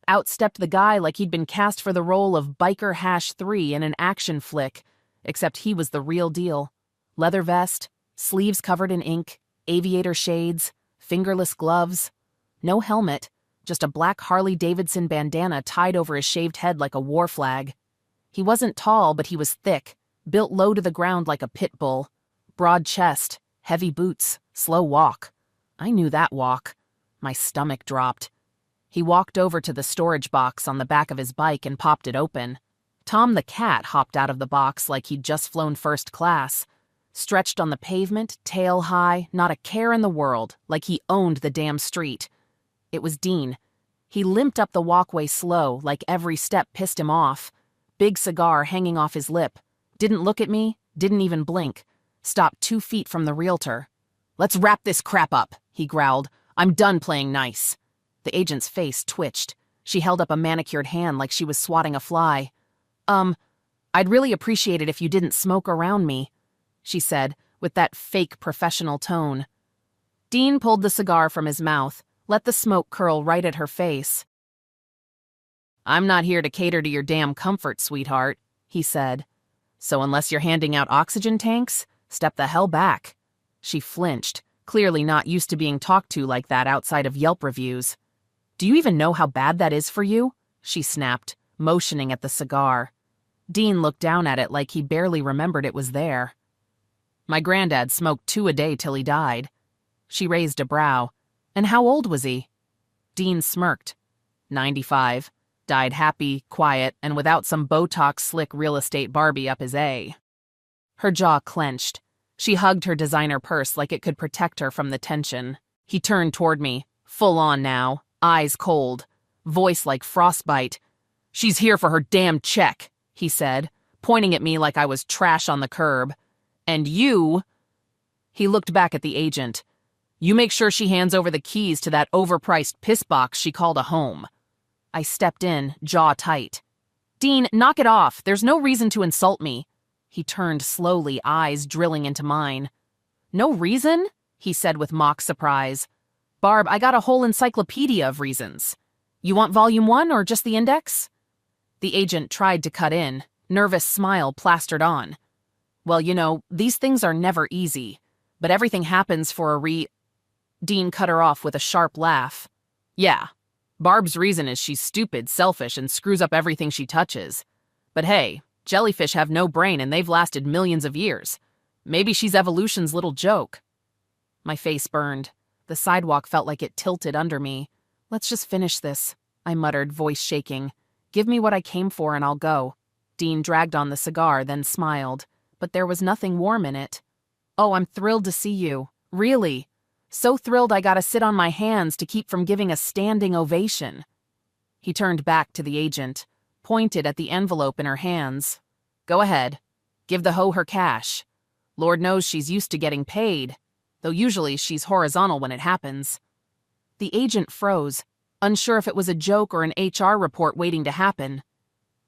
S1: Out stepped the guy like he'd been cast for the role of Biker Hash 3 in an action flick, except he was the real deal. Leather vest, sleeves covered in ink, aviator shades, fingerless gloves. No helmet, just a black Harley-Davidson bandana tied over his shaved head like a war flag. He wasn't tall, but he was thick, built low to the ground like a pit bull. Broad chest, heavy boots, slow walk. I knew that walk. My stomach dropped. He walked over to the storage box on the back of his bike and popped it open. Tom the cat hopped out of the box like he'd just flown first class. Stretched on the pavement, tail high, not a care in the world, like he owned the damn street. It was Dean. He limped up the walkway slow, like every step pissed him off. Big cigar hanging off his lip. Didn't look at me, didn't even blink. Stopped 2 feet from the realtor. "Let's wrap this crap up," he growled. "I'm done playing nice." The agent's face twitched. She held up a manicured hand like she was swatting a fly. I'd really appreciate it if you didn't smoke around me," she said, with that fake professional tone. Dean pulled the cigar from his mouth, let the smoke curl right at her face. "I'm not here to cater to your damn comfort, sweetheart," he said. "So unless you're handing out oxygen tanks, step the hell back." She flinched, clearly not used to being talked to like that outside of Yelp reviews. "Do you even know how bad that is for you?" she snapped, motioning at the cigar. Dean looked down at it like he barely remembered it was there. "My granddad smoked 2 a day till he died." She raised a brow. "And how old was he?" Dean smirked. 95. Died happy, quiet, and without some Botox slick real estate Barbie up his A. Her jaw clenched. She hugged her designer purse like it could protect her from the tension. He turned toward me, full on now, eyes cold, voice like frostbite. "She's here for her damn check," he said, pointing at me like I was trash on the curb. "And you—" He looked back at the agent. "You make sure she hands over the keys to that overpriced piss box she called a home." I stepped in, jaw tight. "Dean, knock it off. There's no reason to insult me." He turned slowly, eyes drilling into mine. "No reason?" he said with mock surprise. "Barb, I got a whole encyclopedia of reasons. You want volume 1 or just the index?" The agent tried to cut in, nervous smile plastered on. "Well, you know, these things are never easy, but everything happens for a Dean cut her off with a sharp laugh. "Yeah, Barb's reason is she's stupid, selfish, and screws up everything she touches. But hey, jellyfish have no brain and they've lasted millions of years. Maybe she's evolution's little joke." My face burned. The sidewalk felt like it tilted under me. "Let's just finish this," I muttered, voice shaking. "Give me what I came for and I'll go." Dean dragged on the cigar, then smiled, but there was nothing warm in it. "Oh, I'm thrilled to see you. Really. So thrilled I gotta sit on my hands to keep from giving a standing ovation." He turned back to the agent, pointed at the envelope in her hands. "Go ahead. Give the hoe her cash. Lord knows she's used to getting paid, though usually she's horizontal when it happens." The agent froze, unsure if it was a joke or an HR report waiting to happen.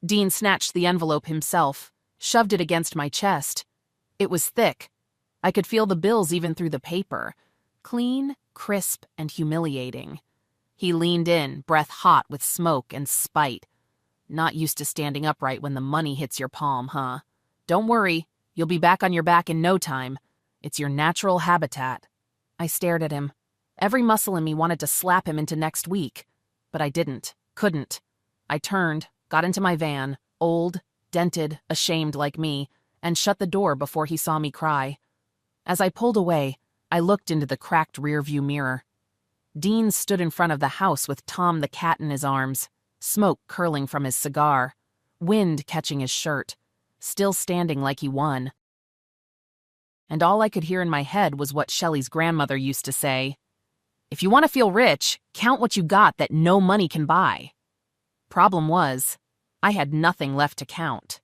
S1: Dean snatched the envelope himself, shoved it against my chest. It was thick. I could feel the bills even through the paper. Clean, crisp, and humiliating. He leaned in, breath hot with smoke and spite. "Not used to standing upright when the money hits your palm, huh? Don't worry, you'll be back on your back in no time. It's your natural habitat." I stared at him. Every muscle in me wanted to slap him into next week. But I didn't, couldn't. I turned, got into my van, old, dented, ashamed like me, and shut the door before he saw me cry. As I pulled away, I looked into the cracked rearview mirror. Dean stood in front of the house with Tom the cat in his arms, smoke curling from his cigar, wind catching his shirt, still standing like he won. And all I could hear in my head was what Shelley's grandmother used to say: "If you want to feel rich, count what you got that no money can buy." Problem was, I had nothing left to count.